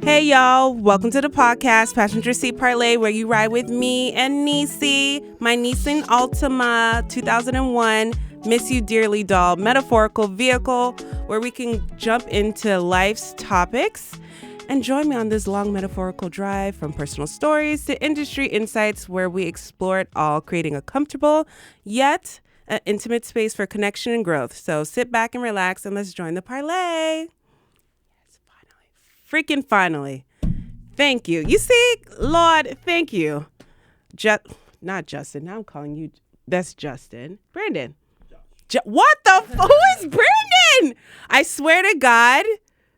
Hey y'all, welcome to the podcast Passenger Seat Parlay, where you ride with me and Nisi, my Nissan Altima 2001 Miss You Dearly doll metaphorical vehicle, where we can jump into life's topics and join me on this long metaphorical drive from personal stories to industry insights, where we explore it all, creating a comfortable yet an intimate space for connection and growth. So sit back and relax and let's join the parlay. Freaking finally. Thank you. You see, Lord, thank you. Not Justin. Now I'm calling you. That's Justin. Brandon. What the? Who is Brandon? I swear to God,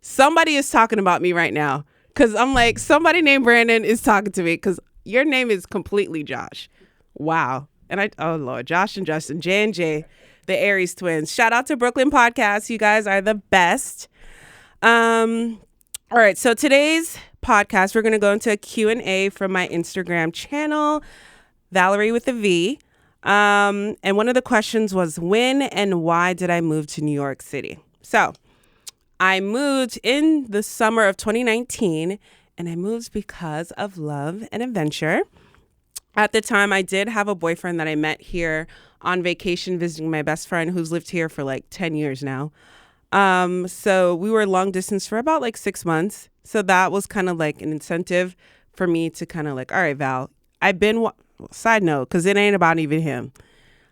somebody is talking about me right now. Because I'm like, somebody named Brandon is talking to me because your name is completely Josh. Wow. And oh Lord, Josh and Justin, J&J, the Aries twins. Shout out to Brooklyn Podcast. You guys are the best. All right, so today's podcast, we're going to go into a Q&A from my Instagram channel, Valerie with a V. And one of the questions was, when and why did I move to New York City? So I moved in the summer of 2019, and I moved because of love and adventure. At the time, I did have a boyfriend that I met here on vacation visiting my best friend who's lived here for like 10 years now. So we were long distance for about like 6 months. So that was kind of like an incentive for me to kind of like, all right, Val, side note, because it ain't about even him.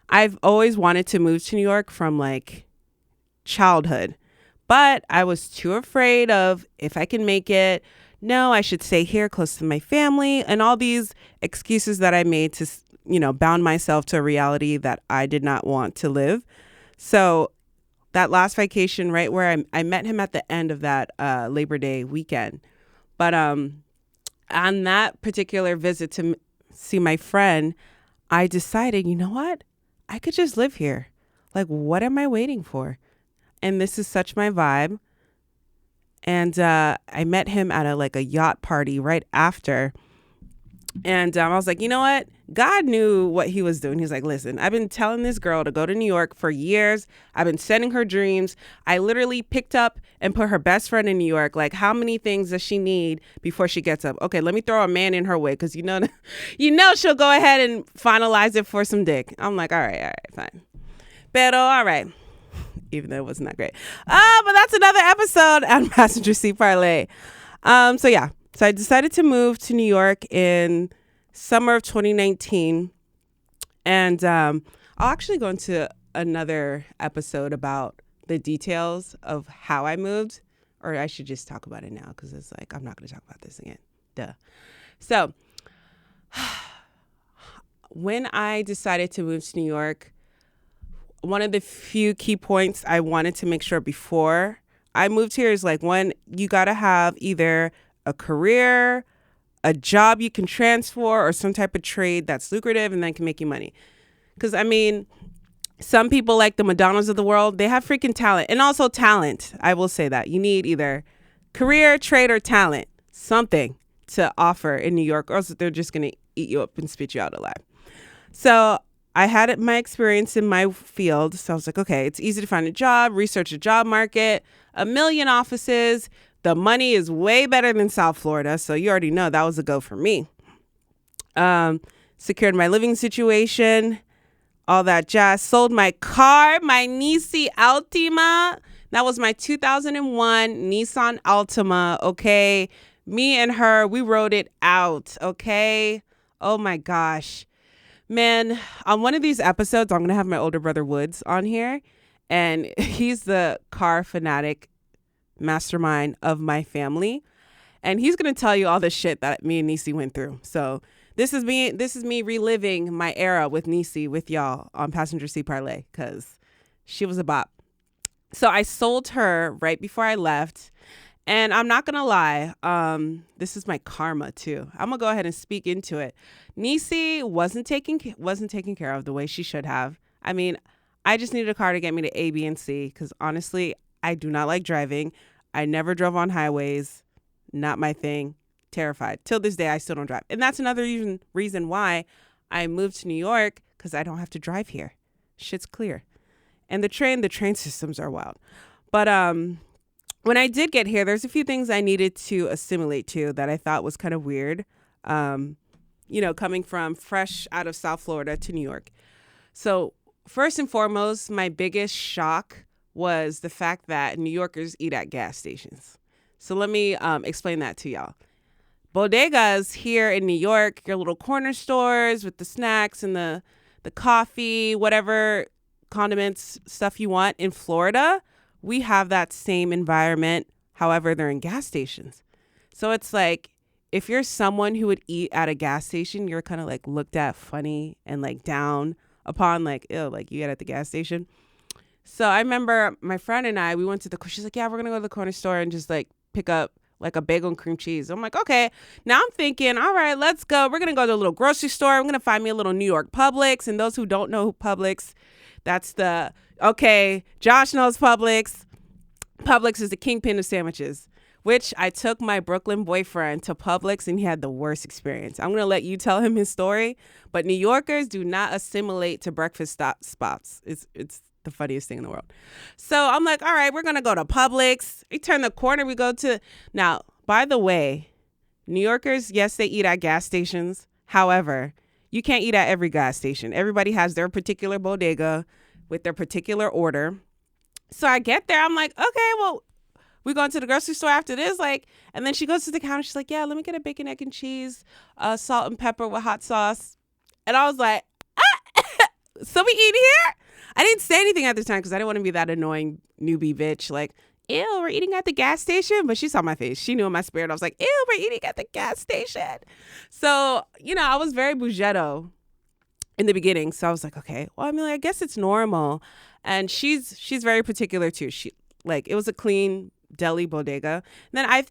I've always wanted to move to New York from like childhood, but I was too afraid of if I can make it. No, I should stay here close to my family and all these excuses that I made to, bound myself to a reality that I did not want to live. So that last vacation, right where I met him at the end of that Labor Day weekend. But on that particular visit to see my friend, I decided, you know what? I could just live here. Like, what am I waiting for? And this is such my vibe. And I met him at a yacht party right after. And I was like, you know what? God knew what he was doing. He's like, listen, I've been telling this girl to go to New York for years. I've been sending her dreams. I literally picked up and put her best friend in New York. Like, how many things does she need before she gets up? Okay, let me throw a man in her way because she'll go ahead and finalize it for some dick. I'm like, all right, fine. Pero, all right. Even though it wasn't that great. But that's another episode on Passenger Seat Parlay. So I decided to move to New York in summer of 2019. And I'll actually go into another episode about the details of how I moved. Or I should just talk about it now because it's like, I'm not going to talk about this again. Duh. So when I decided to move to New York, one of the few key points I wanted to make sure before I moved here is like, one, you got to have either a career, a job you can transfer, or some type of trade that's lucrative and then can make you money. Because, some people like the Madonnas of the world, they have freaking talent. And also talent. I will say that. You need either career, trade, or talent. Something to offer in New York, or else they're just going to eat you up and spit you out alive. So I had my experience in my field. So I was like, okay, it's easy to find a job, research the job market, 1 million offices. The money is way better than South Florida. So you already know that was a go for me. Secured my living situation, all that jazz. Sold my car, my Nissan Altima. That was my 2001 Nissan Altima. Okay. Me and her, we rode it out. Okay. Oh my gosh. Man, on one of these episodes, I'm going to have my older brother Woods on here. And he's the car fanatic mastermind of my family. And he's going to tell you all the shit that me and Nisi went through. So this is me reliving my era with Nisi with y'all on Passenger Seat Parlay because she was a bop. So I sold her right before I left. And I'm not going to lie, this is my karma too. I'm going to go ahead and speak into it. Nisi wasn't taken care of the way she should have. I just needed a car to get me to A, B, and C because honestly, I do not like driving. I never drove on highways. Not my thing. Terrified. Till this day, I still don't drive. And that's another reason why I moved to New York, because I don't have to drive here. Shit's clear. And the train systems are wild. But when I did get here, there's a few things I needed to assimilate to that I thought was kind of weird. Um, coming from fresh out of South Florida to New York. So first and foremost, my biggest shock was the fact that New Yorkers eat at gas stations. So let me explain that to y'all. Bodegas here in New York, your little corner stores with the snacks and the coffee, whatever condiments, stuff you want. In Florida, we have that same environment. However, they're in gas stations. So it's like, if you're someone who would eat at a gas station, you're kind of like looked at funny and like down upon, like, ew, like you eat at the gas station. So I remember my friend and I, we went to she's like, yeah, we're going to go to the corner store and just like pick up like a bagel and cream cheese. I'm like, okay. Now I'm thinking, all right, let's go. We're going to go to a little grocery store. I'm going to find me a little New York Publix. And those who don't know Publix, that's Josh knows Publix. Publix is the kingpin of sandwiches, which I took my Brooklyn boyfriend to Publix and he had the worst experience. I'm going to let you tell him his story, but New Yorkers do not assimilate to breakfast spots. It's the funniest thing in the world. So I'm like, all right, we're going to go to Publix. We turn the corner. We go to, now, by the way, New Yorkers, yes, they eat at gas stations. However, you can't eat at every gas station. Everybody has their particular bodega with their particular order. So I get there. I'm like, okay, well, we going to the grocery store after this, like, and then she goes to the counter. She's like, yeah, let me get a bacon, egg, and cheese, salt and pepper with hot sauce. And I was like, so we eat here? I didn't say anything at the time because I didn't want to be that annoying newbie bitch. Like, ew, we're eating at the gas station. But she saw my face. She knew in my spirit. I was like, ew, we're eating at the gas station. So, I was very bougetto in the beginning. So I was like, okay, well, I mean, I guess it's normal. And she's very particular too. It was a clean deli bodega. And then I,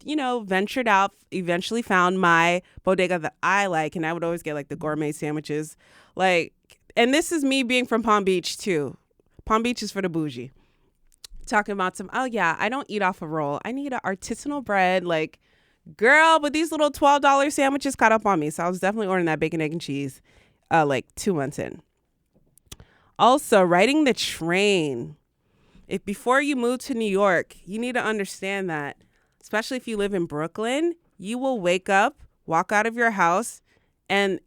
ventured out, eventually found my bodega that I like. And I would always get like the gourmet sandwiches. And this is me being from Palm Beach too. Palm Beach is for the bougie. Talking about I don't eat off a roll. I need an artisanal bread. Like, girl, but these little $12 sandwiches caught up on me. So I was definitely ordering that bacon, egg, and cheese 2 months in. Also, riding the train. If before you move to New York, you need to understand that, especially if you live in Brooklyn, you will wake up, walk out of your house, and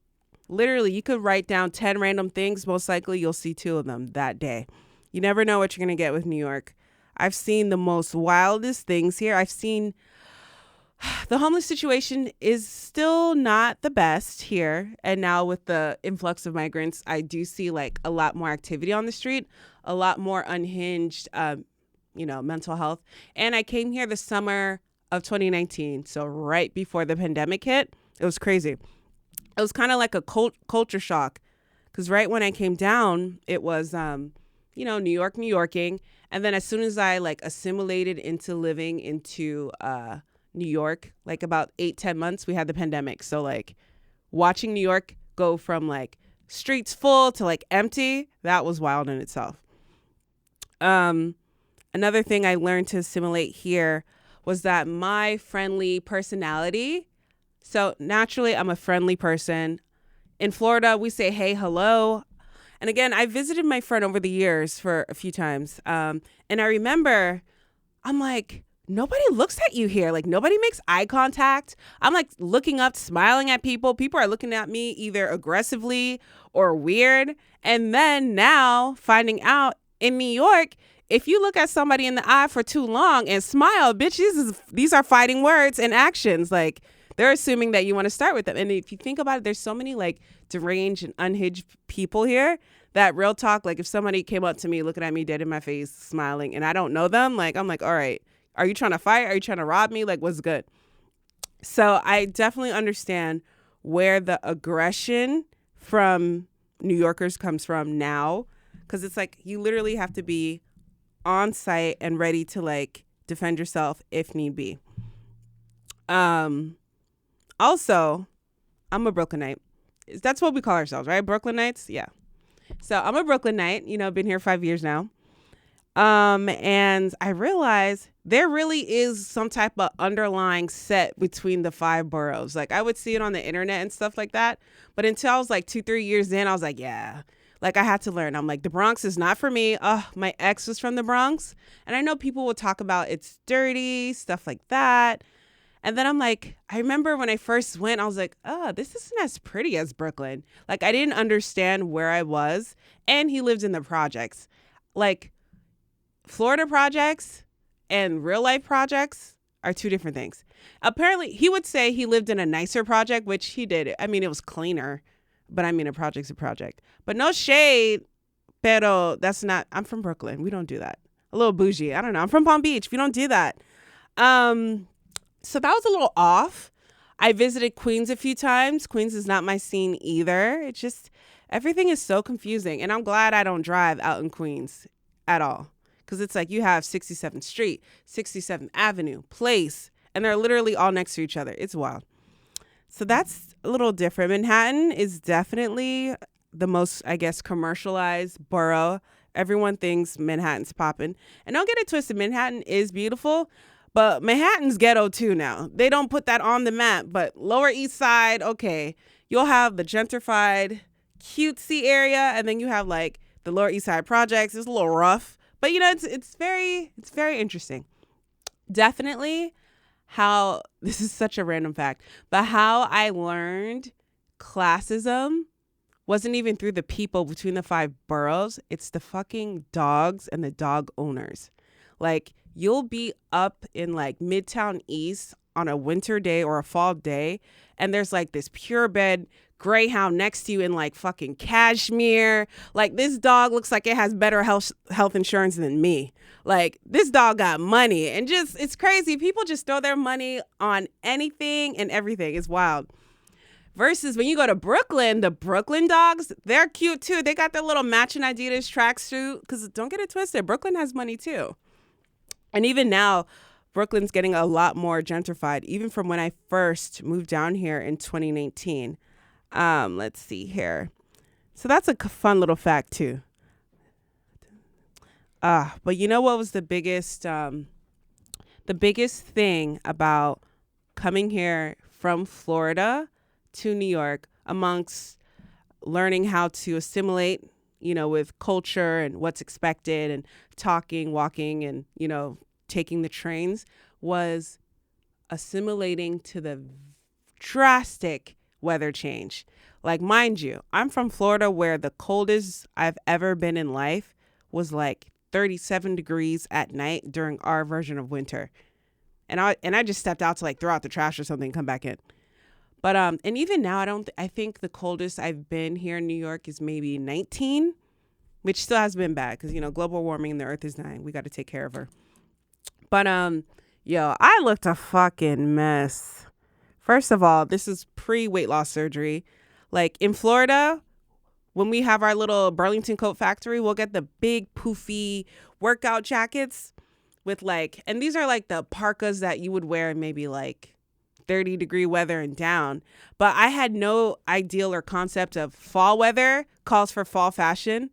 literally you could write down 10 random things. Most likely you'll see 2 of them that day. You never know what you're going to get with New York. I've seen the most wildest things here. I've seen the homeless situation is still not the best here. And now with the influx of migrants, I do see like a lot more activity on the street, a lot more unhinged, mental health. And I came here the summer of 2019. So right before the pandemic hit, it was crazy. It was kind of like a culture shock because right when I came down, it was, New Yorking. And then as soon as I like assimilated into living into New York, like about 8-10 months, we had the pandemic. So like watching New York go from like streets full to like empty, that was wild in itself. Another thing I learned to assimilate here was that my friendly personality. So naturally, I'm a friendly person. In Florida, we say, hey, hello. And again, I visited my friend over the years for a few times. And I remember I'm like, nobody looks at you here. Like nobody makes eye contact. I'm like looking up, smiling at people. People are looking at me either aggressively or weird. And then now finding out in New York, if you look at somebody in the eye for too long and smile, bitch, these are fighting words and actions. Like they're assuming that you want to start with them. And if you think about it, there's so many like deranged and unhinged people here that real talk, like if somebody came up to me looking at me dead in my face, smiling, and I don't know them, like I'm like, all right, are you trying to fight? Are you trying to rob me? Like, what's good? So I definitely understand where the aggression from New Yorkers comes from now, because it's like you literally have to be on site and ready to like defend yourself if need be. Also, I'm a Brooklynite. That's what we call ourselves, right? Brooklynites? Yeah. So I'm a Brooklynite, been here 5 years now. And I realized there really is some type of underlying set between the 5 boroughs. Like I would see it on the internet and stuff like that. But until I was like 2-3 years in, I was like, yeah, Like I had to learn. I'm like, the Bronx is not for me. My ex was from the Bronx. And I know people will talk about it's dirty, stuff like that. And then I'm like, I remember when I first went, I was like, this isn't as pretty as Brooklyn. Like I didn't understand where I was. And he lived in the projects. Like Florida projects and real life projects are two different things. Apparently, he would say he lived in a nicer project, which he did. I mean, it was cleaner, but I mean, a project's a project. But no shade, pero that's not, I'm from Brooklyn. We don't do that. A little bougie. I don't know. I'm from Palm Beach. We don't do that. So that was a little off. I visited Queens a few times. Queens is not my scene either. It's just, everything is so confusing. And I'm glad I don't drive out in Queens at all. Because it's like you have 67th Street, 67th Avenue, Place, and they're literally all next to each other. It's wild. So that's a little different. Manhattan is definitely the most, I guess, commercialized borough. Everyone thinks Manhattan's popping. And don't get it twisted, Manhattan is beautiful, but Manhattan's ghetto too now. They don't put that on the map, but Lower East Side, okay, you'll have the gentrified, cutesy area, and then you have like the Lower East Side projects. It's a little rough. But you know, it's very interesting. Definitely how, this is such a random fact, but how I learned classism wasn't even through the people between the 5 boroughs. It's the fucking dogs and the dog owners. Like you'll be up in like Midtown East on a winter day or a fall day, and there's like this purebred greyhound next to you in like fucking cashmere. Like this dog looks like it has better health insurance than me. Like this dog got money, and just, it's crazy. People just throw their money on anything and everything. It's wild. Versus when you go to Brooklyn, the Brooklyn dogs, they're cute too. They got their little matching Adidas tracksuit, because don't get it twisted, Brooklyn has money too. And even now, Brooklyn's getting a lot more gentrified, even from when I first moved down here in 2019. Let's see here. So that's a fun little fact too. But you know what was the biggest thing about coming here from Florida to New York, amongst learning how to assimilate, you know, with culture and what's expected and talking, walking, and, you know, taking the trains, was assimilating to the drastic weather change. Like, mind you, I'm from Florida, where the coldest I've ever been in life was like 37 degrees at night during our version of winter. And I just stepped out to like throw out the trash or something and come back in. But and even now, I think the coldest I've been here in New York is maybe 19, which still has been bad because, you know, global warming and the earth is dying. We got to take care of her. But I looked a fucking mess. First of all, this is pre-weight loss surgery. Like in Florida, when we have our little Burlington coat factory, we'll get the big poofy workout jackets with like, and these are like the parkas that you would wear in maybe like 30-degree weather and down. But I had no ideal or concept of fall weather calls for fall fashion.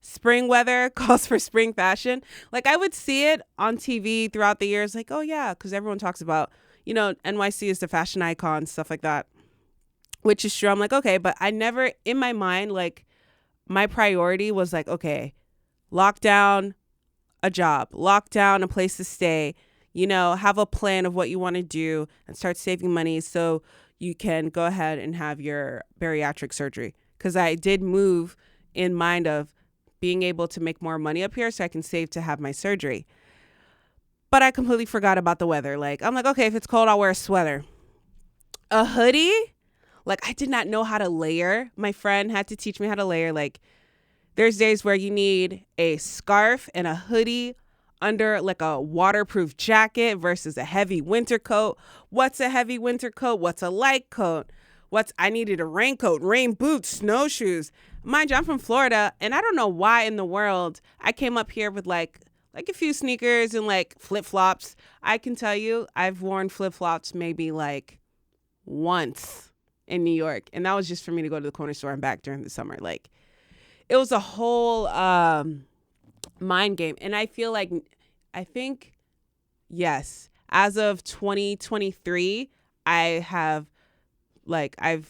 Spring weather calls for spring fashion. Like I would see it on TV throughout the years, like, oh yeah, because everyone talks about, you know, NYC is the fashion icon, stuff like that, which is true. I'm like, okay, but I never, in my mind, like my priority was like, okay, lock down a job, lock down a place to stay, you know, have a plan of what you want to do and start saving money so you can go ahead and have your bariatric surgery. Because I did move in mind of being able to make more money up here so I can save to have my surgery. But I completely forgot about the weather. Like, I'm like, okay, if it's cold, I'll wear a sweater. A hoodie? Like, I did not know how to layer. My friend had to teach me how to layer. Like, there's days where you need a scarf and a hoodie under like a waterproof jacket versus a heavy winter coat. What's a heavy winter coat? What's a light coat? I needed a raincoat, rain boots, snowshoes. Mind you, I'm from Florida, and I don't know why in the world I came up here with like a few sneakers and like flip-flops. I can tell you I've worn flip-flops maybe like once in New York, and that was just for me to go to the corner store and back during the summer. Like, it was a whole mind game. And I think, yes, as of 2023, I've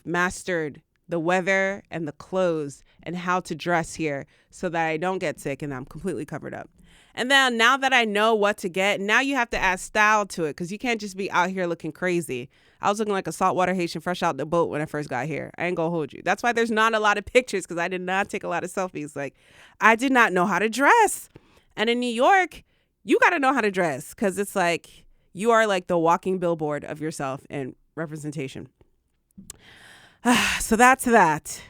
mastered the weather and the clothes and how to dress here so that I don't get sick and I'm completely covered up. And then now that I know what to get, now you have to add style to it because you can't just be out here looking crazy. I was looking like a saltwater Haitian fresh out the boat when I first got here. I ain't gonna hold you. That's why there's not a lot of pictures because I did not take a lot of selfies. Like, I did not know how to dress. And in New York, you got to know how to dress because it's like you are like the walking billboard of yourself and representation. So that's that.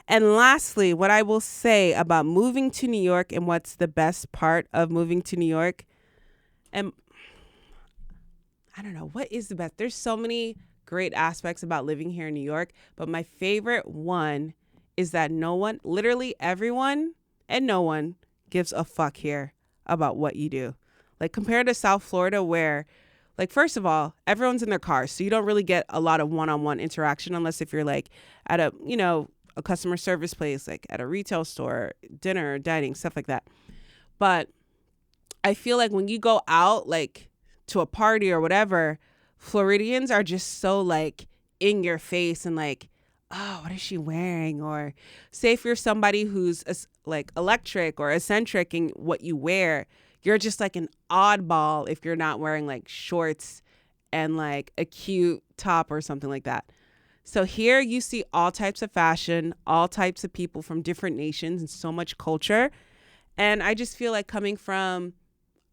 And lastly, what I will say about moving to New York and what's the best part of moving to New York. And I don't know, what is the best? There's so many great aspects about living here in New York, but my favorite one is that no one, literally everyone and no one gives a fuck here about what you do. Like compared to South Florida where, like, first of all, everyone's in their cars. So you don't really get a lot of one-on-one interaction unless if you're like at a, you know, a customer service place, like at a retail store, dinner, dining, stuff like that. But I feel like when you go out, like to a party or whatever, Floridians are just so like in your face and like, oh, what is she wearing? Or say if you're somebody who's like electric or eccentric in what you wear, you're just like an oddball if you're not wearing like shorts and like a cute top or something like that. So here you see all types of fashion, all types of people from different nations and so much culture. And I just feel like coming from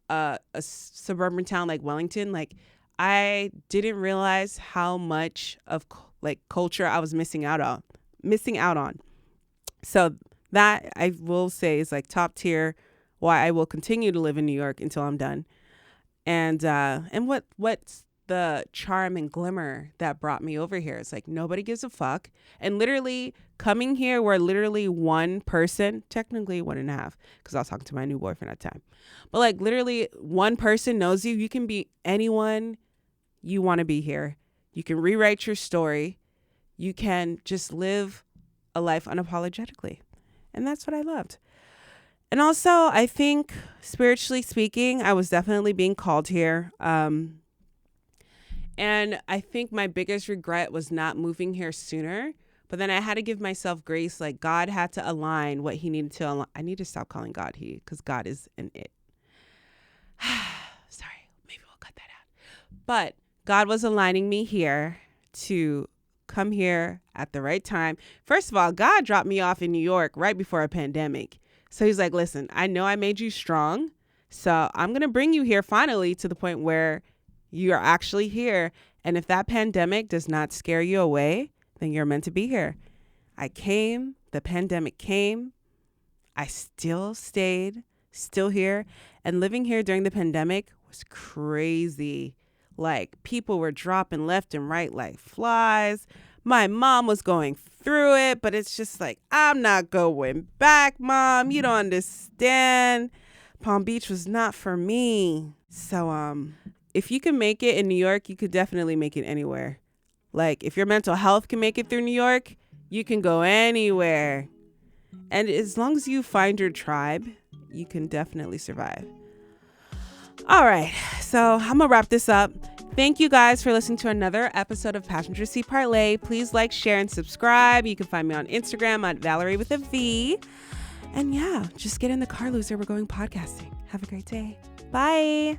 a suburban town like Wellington, like I didn't realize how much of like culture I was missing out on. So that I will say is like top tier why I will continue to live in New York until I'm done. And what's the charm and glimmer that brought me over here? It's like nobody gives a fuck. And literally coming here where literally one person, technically 1.5, because I was talking to my new boyfriend at the time. But like literally one person knows you. You can be anyone you want to be here. You can rewrite your story. You can just live a life unapologetically. And that's what I loved. And also, I think spiritually speaking, I was definitely being called here. And I think my biggest regret was not moving here sooner. But then I had to give myself grace. Like God had to align what he needed to align. I need to stop calling God he because God is an it. Sorry, maybe we'll cut that out. But God was aligning me here to come here at the right time. First of all, God dropped me off in New York right before a pandemic. So he's like, listen, I know I made you strong. So I'm going to bring you here finally to the point where you are actually here. And if that pandemic does not scare you away, then you're meant to be here. I came, the pandemic came. I still stayed, still here. And living here during the pandemic was crazy. Like people were dropping left and right like flies. My mom was going through it, but it's just like, I'm not going back, Mom. You don't understand. Palm Beach was not for me. So if you can make it in New York, you could definitely make it anywhere. Like if your mental health can make it through New York, you can go anywhere. And as long as you find your tribe, you can definitely survive. All right, so I'm gonna wrap this up. Thank you guys for listening to another episode of Passenger Seat Parlay. Please like, share, and subscribe. You can find me on Instagram at Valerie with a V. And yeah, just get in the car, loser. We're going podcasting. Have a great day. Bye.